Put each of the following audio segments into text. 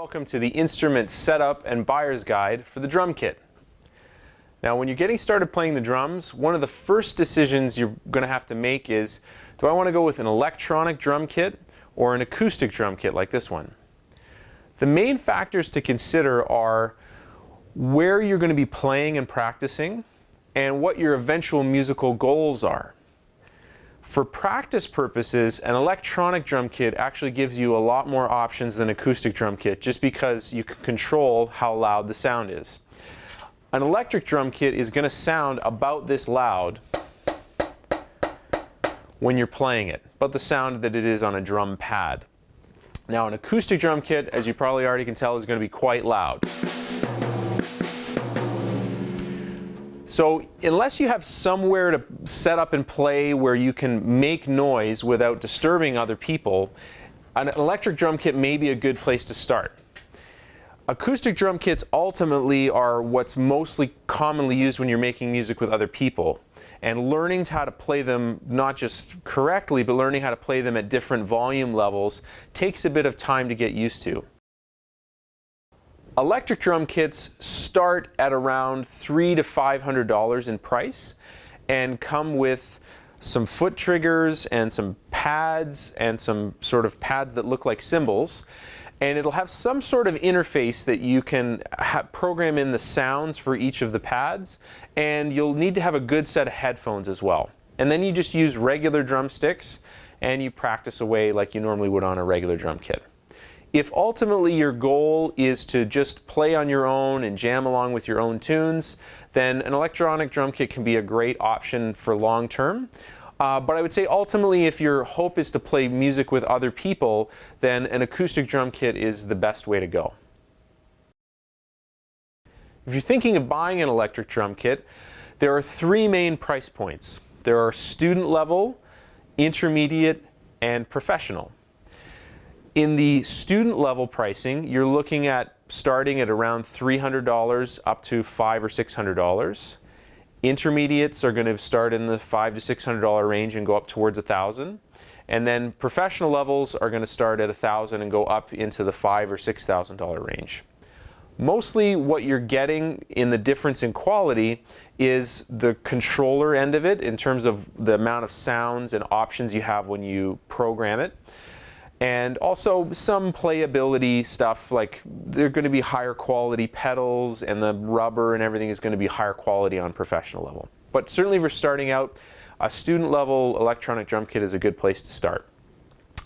Welcome to the instrument setup and buyer's guide for the drum kit. Now when you're getting started playing the drums, one of the first decisions you're going to have to make is, do I want to go with an electronic drum kit or an acoustic drum kit like this one? The main factors to consider are where you're going to be playing and practicing and what your eventual musical goals are. For practice purposes, an electronic drum kit actually gives you a lot more options than an acoustic drum kit just because you can control how loud the sound is. An electric drum kit is going to sound about this loud when you're playing it, but the sound that it is on a drum pad. Now an acoustic drum kit, as you probably already can tell, is going to be quite loud. So unless you have somewhere to set up and play where you can make noise without disturbing other people, an electric drum kit may be a good place to start. Acoustic drum kits ultimately are what's mostly commonly used when you're making music with other people. And learning how to play them not just correctly, but learning how to play them at different volume levels takes a bit of time to get used to. Electric drum kits start at around $300 to $500 in price and come with some foot triggers and some pads and some sort of pads that look like cymbals. And it'll have some sort of interface that you can program in the sounds for each of the pads, and you'll need to have a good set of headphones as well. And then you just use regular drumsticks and you practice away like you normally would on a regular drum kit. If ultimately your goal is to just play on your own and jam along with your own tunes, then an electronic drum kit can be a great option for long term. But I would say ultimately if your hope is to play music with other people, then an acoustic drum kit is the best way to go. If you're thinking of buying an electric drum kit, there are three main price points. There are student level, intermediate, and professional. In the student level pricing, you're looking at starting at around $300 up to $500 or $600. Intermediates are going to start in the $500 to $600 range and go up towards $1,000. And then professional levels are going to start at $1,000 and go up into the $5,000 or $6,000 range. Mostly what you're getting in the difference in quality is the controller end of it in terms of the amount of sounds and options you have when you program it. And also some playability stuff, like they're going to be higher quality pedals and the rubber and everything is going to be higher quality on professional level. But certainly for starting out, a student level electronic drum kit is a good place to start.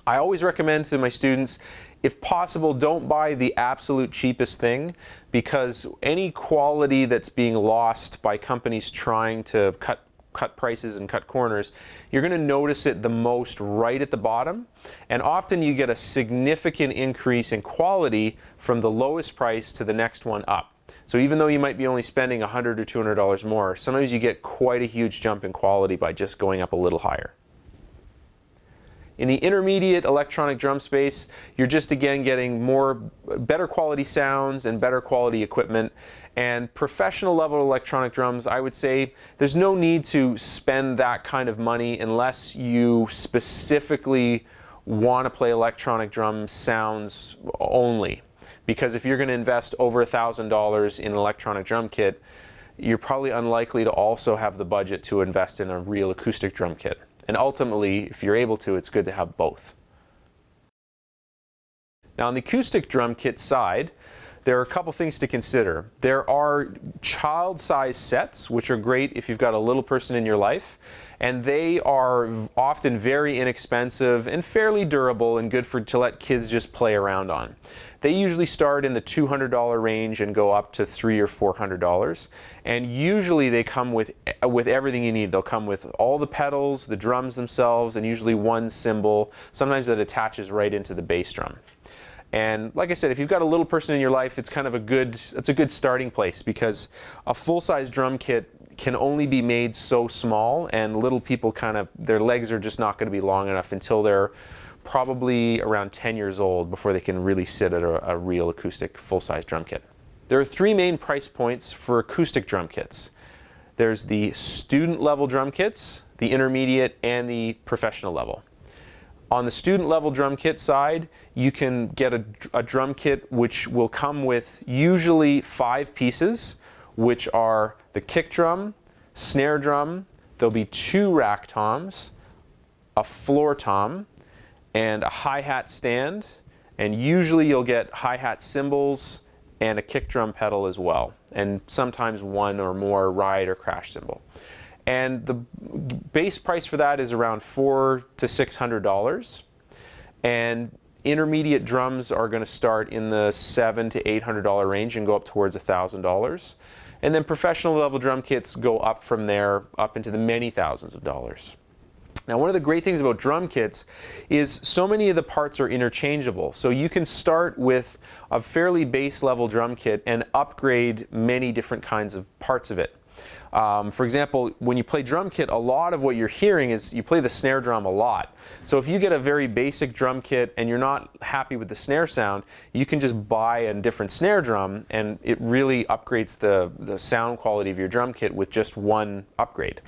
I always recommend to my students, if possible, don't buy the absolute cheapest thing, because any quality that's being lost by companies trying to cut prices and cut corners, you're going to notice it the most right at the bottom, and often you get a significant increase in quality from the lowest price to the next one up. So even though you might be only spending $100 or $200 more, sometimes you get quite a huge jump in quality by just going up a little higher. In the intermediate electronic drum space, you're just again getting better quality sounds and better quality equipment. And professional level electronic drums, I would say there's no need to spend that kind of money unless you specifically want to play electronic drum sounds only. Because if you're going to invest over $1,000 in an electronic drum kit, you're probably unlikely to also have the budget to invest in a real acoustic drum kit. And ultimately, if you're able to, it's good to have both. Now on the acoustic drum kit side, there are a couple things to consider. There are child-sized sets, which are great if you've got a little person in your life, and they are often very inexpensive and fairly durable and good to let kids just play around on. They usually start in the $200 range and go up to $300 or $400, and usually they come with everything you need. They'll come with all the pedals, the drums themselves, and usually one cymbal. Sometimes that attaches right into the bass drum. And like I said, if you've got a little person in your life, it's a good starting place, because a full-size drum kit can only be made so small, and little people their legs are just not going to be long enough until they're probably around 10 years old before they can really sit at a real acoustic full-size drum kit. There are three main price points for acoustic drum kits. There's the student level drum kits, the intermediate, and the professional level. On the student level drum kit side, you can get a drum kit which will come with usually 5 pieces, which are the kick drum, snare drum, there'll be 2 rack toms, a floor tom, and a hi-hat stand, and usually you'll get hi-hat cymbals and a kick drum pedal as well, and sometimes 1 or more ride or crash cymbal. And the base price for that is around $400 to $600, and intermediate drums are going to start in the $700 to $800 range and go up towards $1,000. And then professional level drum kits go up from there up into the many thousands of dollars. Now, one of the great things about drum kits is so many of the parts are interchangeable. So you can start with a fairly base level drum kit and upgrade many different kinds of parts of it. For example, when you play drum kit, a lot of what you're hearing is you play the snare drum a lot. So if you get a very basic drum kit and you're not happy with the snare sound, you can just buy a different snare drum, and it really upgrades the sound quality of your drum kit with just one upgrade.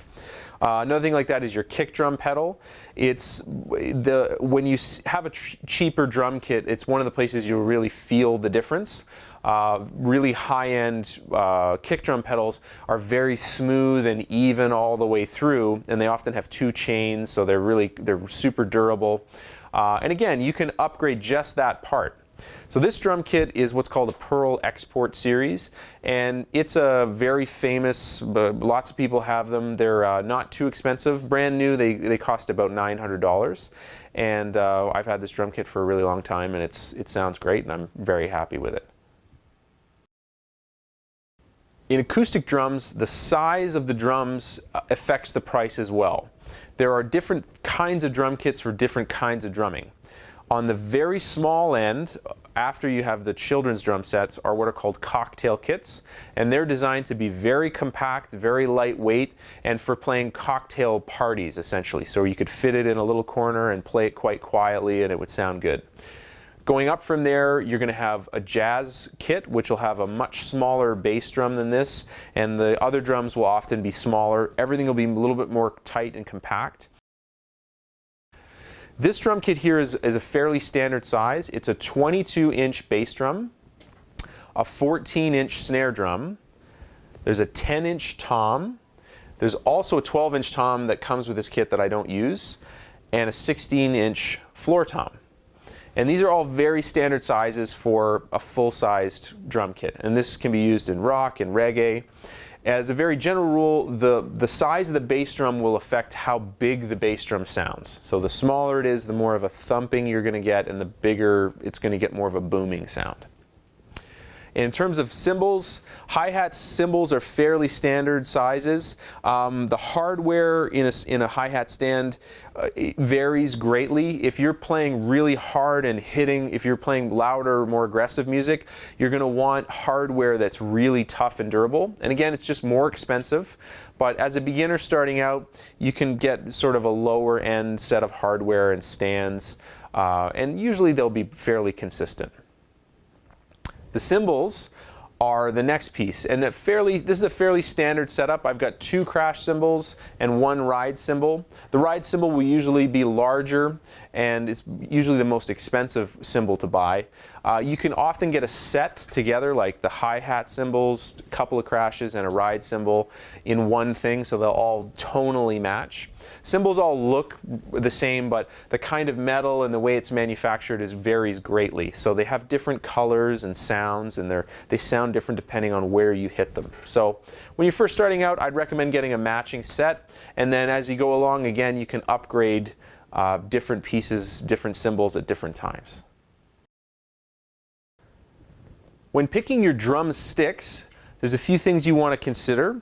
Another thing like that is your kick drum pedal. When you have a cheaper drum kit, it's one of the places you'll really feel the difference. Really high-end kick drum pedals are very smooth and even all the way through, and they often have 2 chains, so they're super durable. And again, you can upgrade just that part. So this drum kit is what's called a Pearl Export Series, and it's a very famous, lots of people have them. They're not too expensive. Brand new, they cost about $900. And I've had this drum kit for a really long time, and it sounds great, and I'm very happy with it. In acoustic drums, the size of the drums affects the price as well. There are different kinds of drum kits for different kinds of drumming. On the very small end, after you have the children's drum sets, are what are called cocktail kits, and they're designed to be very compact, very lightweight, and for playing cocktail parties essentially. So you could fit it in a little corner and play it quite quietly and it would sound good. Going up from there, you're going to have a jazz kit, which will have a much smaller bass drum than this, and the other drums will often be smaller. Everything will be a little bit more tight and compact. This drum kit here is a fairly standard size. It's a 22-inch bass drum, a 14-inch snare drum, there's a 10-inch tom, there's also a 12-inch tom that comes with this kit that I don't use, and a 16-inch floor tom. And these are all very standard sizes for a full-sized drum kit. And this can be used in rock and reggae. As a very general rule, the size of the bass drum will affect how big the bass drum sounds. So the smaller it is, the more of a thumping you're going to get, and the bigger it's going to get more of a booming sound. In terms of cymbals, hi-hat cymbals are fairly standard sizes. The hardware in a hi-hat stand varies greatly. If you're playing really hard and if you're playing louder, more aggressive music, you're going to want hardware that's really tough and durable. And again, it's just more expensive. But as a beginner starting out, you can get sort of a lower end set of hardware and stands, and usually they'll be fairly consistent. The cymbals are the next piece, and this is a fairly standard setup. I've got 2 crash cymbals and 1 ride cymbal. The ride cymbal will usually be larger, and it's usually the most expensive cymbal to buy. You can often get a set together, like the hi-hat cymbals, a couple of crashes, and a ride cymbal in one thing, so they'll all tonally match. Cymbals all look the same, but the kind of metal and the way it's manufactured varies greatly. So they have different colors and sounds, and they sound different depending on where you hit them. So when you're first starting out, I'd recommend getting a matching set, and then as you go along, again, you can upgrade different pieces, different cymbals at different times. When picking your drum sticks, there's a few things you want to consider.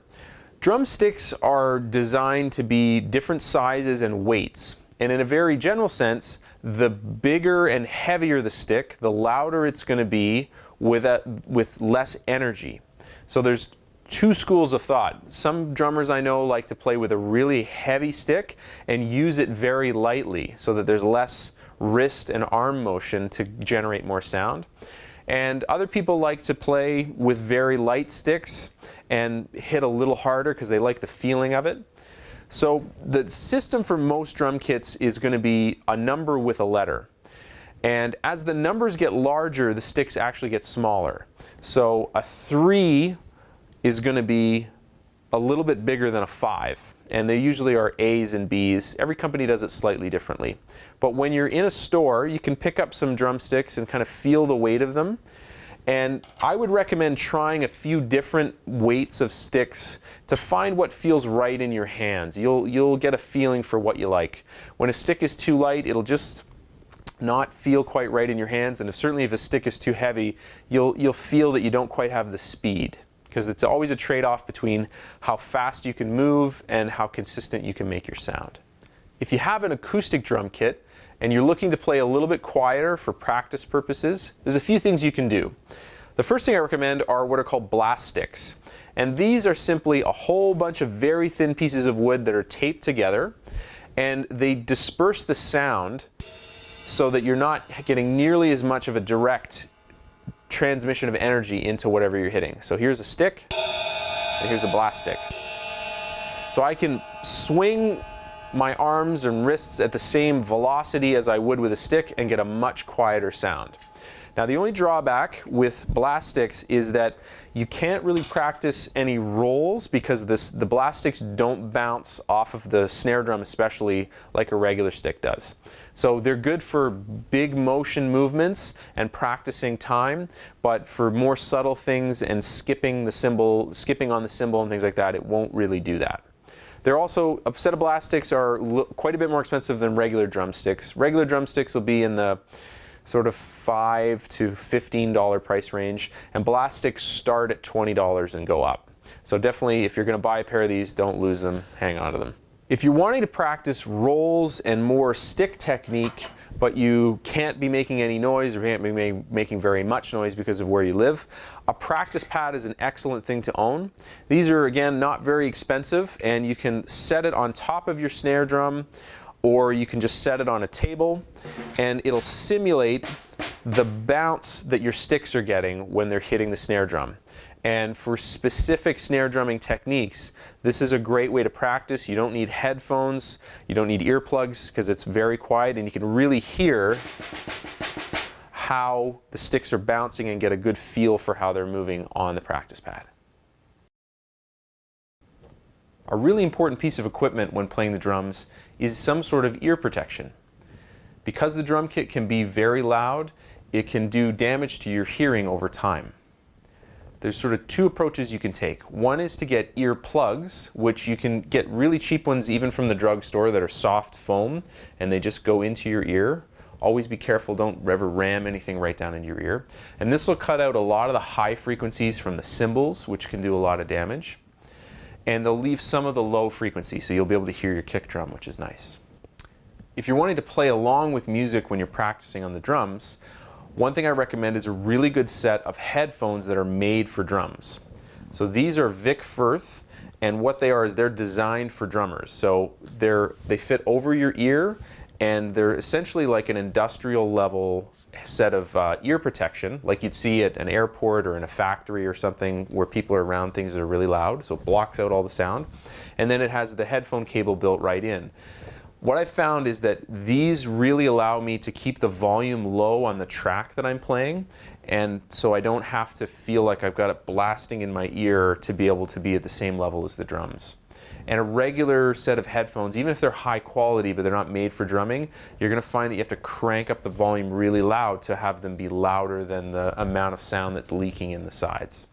Drum sticks are designed to be different sizes and weights. And in a very general sense, the bigger and heavier the stick, the louder it's going to be with less energy. So there's 2 schools of thought. Some drummers I know like to play with a really heavy stick and use it very lightly so that there's less wrist and arm motion to generate more sound. And other people like to play with very light sticks and hit a little harder because they like the feeling of it. So the system for most drum kits is going to be a number with a letter. And as the numbers get larger, the sticks actually get smaller. So a 3 is going to be a little bit bigger than a 5. And they usually are A's and B's. Every company does it slightly differently. But when you're in a store, you can pick up some drumsticks and kind of feel the weight of them. And I would recommend trying a few different weights of sticks to find what feels right in your hands. You'll get a feeling for what you like. When a stick is too light, it'll just not feel quite right in your hands. And certainly if a stick is too heavy, you'll feel that you don't quite have the speed. Because it's always a trade-off between how fast you can move and how consistent you can make your sound. If you have an acoustic drum kit and you're looking to play a little bit quieter for practice purposes, there's a few things you can do. The first thing I recommend are what are called blast sticks. And these are simply a whole bunch of very thin pieces of wood that are taped together, and they disperse the sound so that you're not getting nearly as much of a direct transmission of energy into whatever you're hitting. So here's a stick, and here's a blast stick. So I can swing my arms and wrists at the same velocity as I would with a stick and get a much quieter sound. Now the only drawback with blast sticks is that you can't really practice any rolls because the blast sticks don't bounce off of the snare drum, especially like a regular stick does. So they're good for big motion movements and practicing time, but for more subtle things and skipping on the cymbal and things like that, it won't really do that. They're also, a set of blast sticks are quite a bit more expensive than regular drumsticks. Regular drumsticks will be in the sort of $5 to $15 price range, and blast sticks start at $20 and go up. So definitely, if you're going to buy a pair of these, don't lose them, hang on to them. If you're wanting to practice rolls and more stick technique, but you can't be making any noise or can't be making very much noise because of where you live, a practice pad is an excellent thing to own. These are, again, not very expensive, and you can set it on top of your snare drum, or you can just set it on a table, and it'll simulate the bounce that your sticks are getting when they're hitting the snare drum. And for specific snare drumming techniques, this is a great way to practice. You don't need headphones, you don't need earplugs, because it's very quiet and you can really hear how the sticks are bouncing and get a good feel for how they're moving on the practice pad. A really important piece of equipment when playing the drums is some sort of ear protection. Because the drum kit can be very loud, it can do damage to your hearing over time. There's sort of two approaches you can take. One is to get ear plugs, which you can get really cheap ones even from the drugstore that are soft foam, and they just go into your ear. Always be careful, don't ever ram anything right down into your ear. And this will cut out a lot of the high frequencies from the cymbals, which can do a lot of damage. And they'll leave some of the low frequency, so you'll be able to hear your kick drum, which is nice. If you're wanting to play along with music when you're practicing on the drums, one thing I recommend is a really good set of headphones that are made for drums. So these are Vic Firth, and what they are is they're designed for drummers. So they fit over your ear, and they're essentially like an industrial level set of ear protection, like you'd see at an airport or in a factory or something where people are around things that are really loud, so it blocks out all the sound. And then it has the headphone cable built right in. What I've found is that these really allow me to keep the volume low on the track that I'm playing, and so I don't have to feel like I've got it blasting in my ear to be able to be at the same level as the drums. And a regular set of headphones, even if they're high quality but they're not made for drumming, you're going to find that you have to crank up the volume really loud to have them be louder than the amount of sound that's leaking in the sides.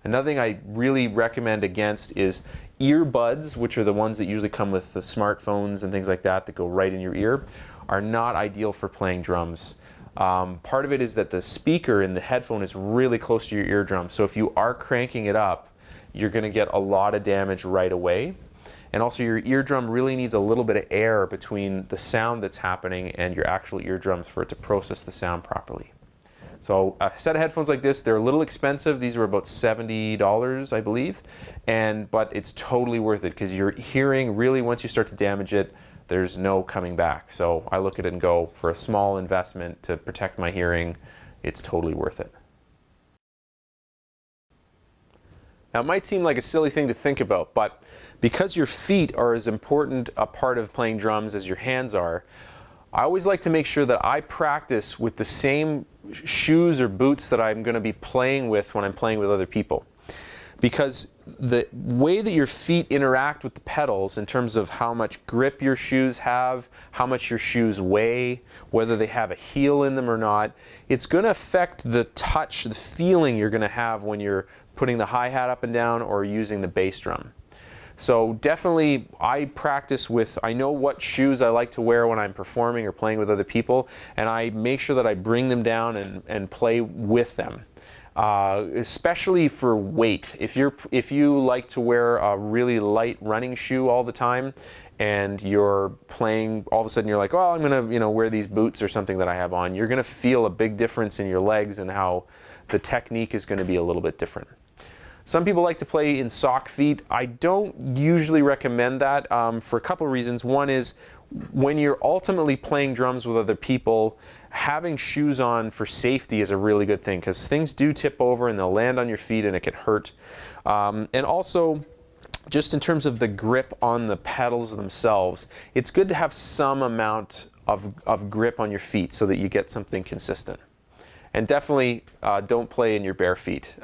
Another thing I really recommend against is earbuds, which are the ones that usually come with the smartphones and things like that that go right in your ear, are not ideal for playing drums. Part of it is that the speaker in the headphone is really close to your eardrum, so if you are cranking it up, you're going to get a lot of damage right away. And also your eardrum really needs a little bit of air between the sound that's happening and your actual eardrums for it to process the sound properly. So a set of headphones like this, they're a little expensive. These were about $70, I believe, but it's totally worth it because your hearing really, once you start to damage it, there's no coming back. So I look at it and go, for a small investment to protect my hearing, it's totally worth it. Now, it might seem like a silly thing to think about, but because your feet are as important a part of playing drums as your hands are, I always like to make sure that I practice with the same shoes or boots that I'm going to be playing with when I'm playing with other people. Because the way that your feet interact with the pedals in terms of how much grip your shoes have, how much your shoes weigh, whether they have a heel in them or not, it's going to affect the touch, the feeling you're going to have when you're putting the hi-hat up and down or using the bass drum. So definitely I practice with, I know what shoes I like to wear when I'm performing or playing with other people, and I make sure that I bring them down and play with them. Especially for weight. If you like to wear a really light running shoe all the time, and you're playing, all of a sudden you're like, well, I'm gonna wear these boots or something that I have on, you're gonna feel a big difference in your legs and how the technique is going to be a little bit different. Some people like to play in sock feet. I don't usually recommend that for a couple of reasons. One is when you're ultimately playing drums with other people, having shoes on for safety is a really good thing, because things do tip over and they'll land on your feet and it can hurt. And also, just in terms of the grip on the pedals themselves, it's good to have some amount of grip on your feet so that you get something consistent. And definitely don't play in your bare feet,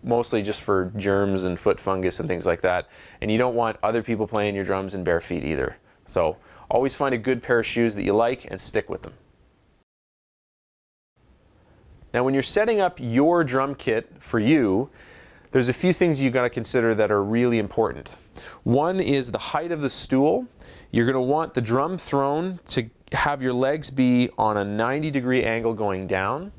mostly just for germs and foot fungus and things like that. And you don't want other people playing your drums in bare feet either. So always find a good pair of shoes that you like and stick with them. Now when you're setting up your drum kit for you, there's a few things you've got to consider that are really important. One is the height of the stool. You're going to want the drum throne to have your legs be on a 90-degree angle going down.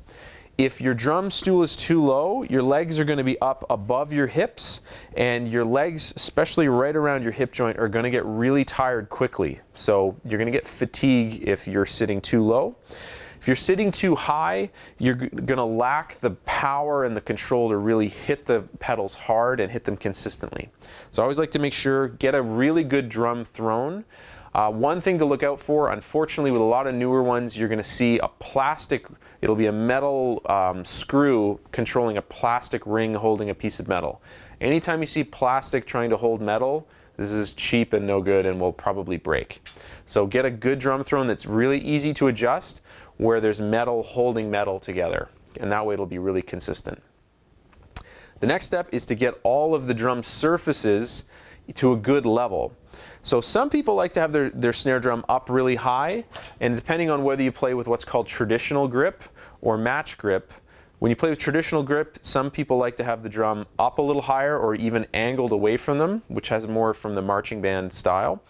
If your drum stool is too low, your legs are going to be up above your hips, and your legs, especially right around your hip joint, are going to get really tired quickly. So you're going to get fatigue if you're sitting too low. If you're sitting too high, you're going to lack the power and the control to really hit the pedals hard and hit them consistently. So I always like to make sure, get a really good drum throne. One thing to look out for, unfortunately with a lot of newer ones, you're going to see a plastic, it'll be a metal screw controlling a plastic ring holding a piece of metal. Anytime you see plastic trying to hold metal, this is cheap and no good and will probably break. So get a good drum throne that's really easy to adjust, where there's metal holding metal together, and that way it'll be really consistent. The next step is to get all of the drum surfaces to a good level. So some people like to have their snare drum up really high, and depending on whether you play with what's called traditional grip or match grip, when you play with traditional grip, some people like to have the drum up a little higher or even angled away from them, which has more from the marching band style.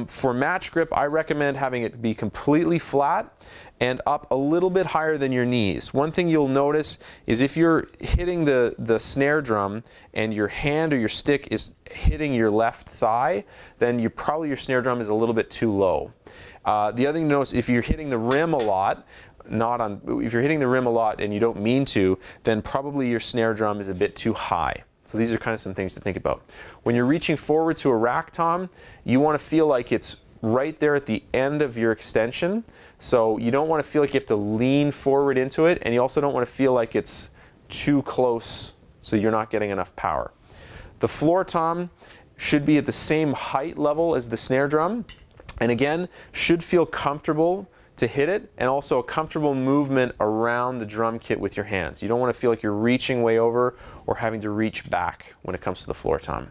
For match grip, I recommend having it be completely flat and up a little bit higher than your knees. One thing you'll notice is if you're hitting the snare drum and your hand or your stick is hitting your left thigh, then probably your snare drum is a little bit too low. The other thing to notice, if you're hitting the rim a lot, if you're hitting the rim a lot and you don't mean to, then probably your snare drum is a bit too high. So these are kind of some things to think about. When you're reaching forward to a rack tom, you want to feel like it's right there at the end of your extension. So you don't want to feel like you have to lean forward into it, and you also don't want to feel like it's too close so you're not getting enough power. The floor tom should be at the same height level as the snare drum, and again, should feel comfortable to hit it, and also a comfortable movement around the drum kit with your hands. You don't want to feel like you're reaching way over or having to reach back when it comes to the floor tom.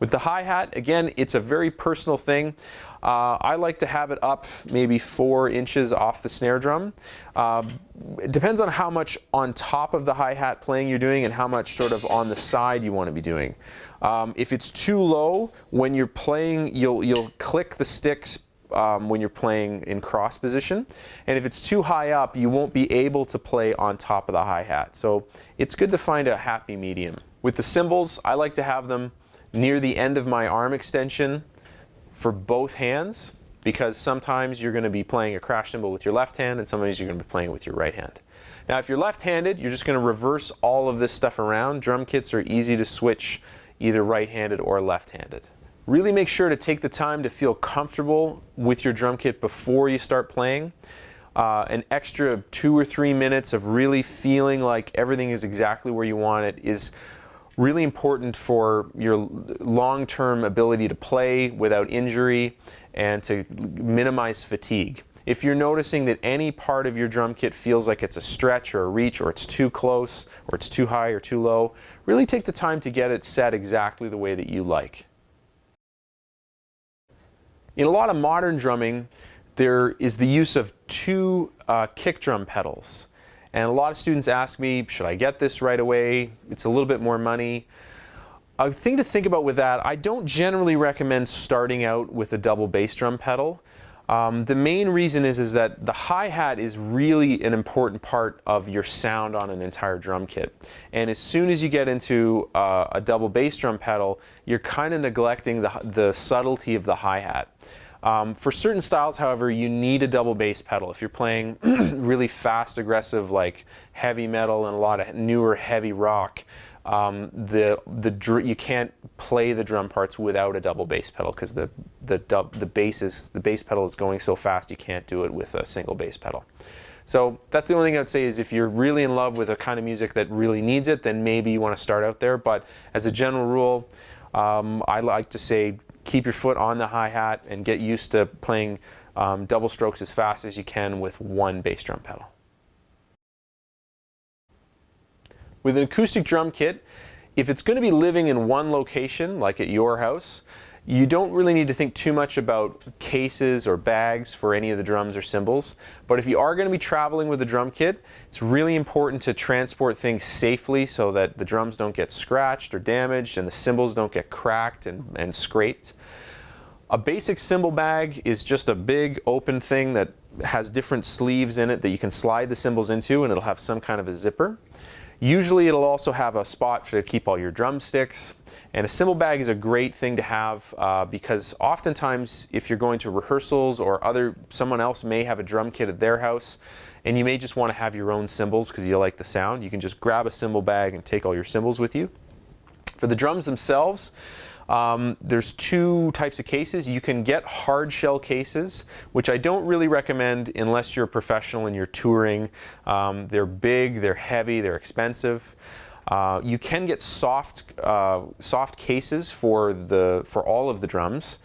With the hi-hat, again, it's a very personal thing. I like to have it up maybe 4 inches off the snare drum. It depends on how much on top of the hi-hat playing you're doing and how much sort of on the side you want to be doing. If it's too low, when you're playing, you'll click the sticks when you're playing in cross position, and if it's too high up, you won't be able to play on top of the hi-hat. So it's good to find a happy medium. With the cymbals, I like to have them near the end of my arm extension for both hands, because sometimes you're going to be playing a crash cymbal with your left hand and sometimes you're going to be playing with your right hand. Now if you're left-handed, you're just going to reverse all of this stuff around. Drum kits are easy to switch either right-handed or left-handed. Really make sure to take the time to feel comfortable with your drum kit before you start playing. An extra 2 or 3 minutes of really feeling like everything is exactly where you want it is Really important for your long-term ability to play without injury and to minimize fatigue. If you're noticing that any part of your drum kit feels like it's a stretch or a reach, or it's too close, or it's too high or too low, really take the time to get it set exactly the way that you like. In a lot of modern drumming, there is the use of two kick drum pedals. And a lot of students ask me, should I get this right away? It's a little bit more money. A thing to think about with that, I don't generally recommend starting out with a double bass drum pedal. The main reason is that the hi-hat is really an important part of your sound on an entire drum kit. And as soon as you get into a double bass drum pedal, you're kind of neglecting the subtlety of the hi-hat. For certain styles, however, you need a double bass pedal. If you're playing really fast, aggressive, like heavy metal and a lot of newer heavy rock, you can't play the drum parts without a double bass pedal, because the bass pedal is going so fast you can't do it with a single bass pedal. So that's the only thing I would say is if you're really in love with a kind of music that really needs it, then maybe you want to start out there. But as a general rule, I like to say keep your foot on the hi-hat and get used to playing double strokes as fast as you can with one bass drum pedal. With an acoustic drum kit, if it's going to be living in one location, like at your house, you don't really need to think too much about cases or bags for any of the drums or cymbals. But if you are going to be traveling with a drum kit, it's really important to transport things safely so that the drums don't get scratched or damaged and the cymbals don't get cracked and scraped. A basic cymbal bag is just a big open thing that has different sleeves in it that you can slide the cymbals into, and it'll have some kind of a zipper. Usually it'll also have a spot to keep all your drumsticks. And a cymbal bag is a great thing to have because oftentimes if you're going to rehearsals or someone else may have a drum kit at their house and you may just want to have your own cymbals because you like the sound, you can just grab a cymbal bag and take all your cymbals with you. For the drums themselves, there's two types of cases. You can get hard shell cases, which I don't really recommend unless you're a professional and you're touring. They're big, they're heavy, they're expensive. You can get soft cases for all of the drums,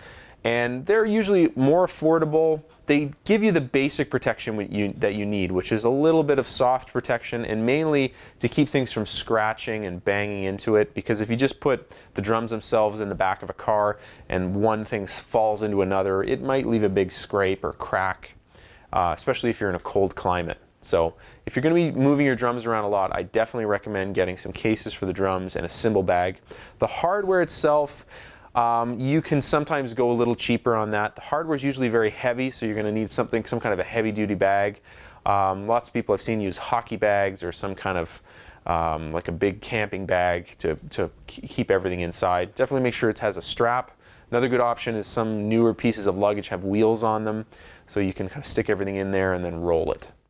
and they're usually more affordable. They give you the basic protection that you need, which is a little bit of soft protection, and mainly to keep things from scratching and banging into it, because if you just put the drums themselves in the back of a car and one thing falls into another, it might leave a big scrape or crack, especially if you're in a cold climate. So if you're going to be moving your drums around a lot, I definitely recommend getting some cases for the drums and a cymbal bag. The hardware itself, you can sometimes go a little cheaper on that. The hardware is usually very heavy, so you're going to need some kind of a heavy-duty bag. Lots of people I've seen use hockey bags or some kind of like a big camping bag to keep everything inside. Definitely make sure it has a strap. Another good option is some newer pieces of luggage have wheels on them, so you can kind of stick everything in there and then roll it.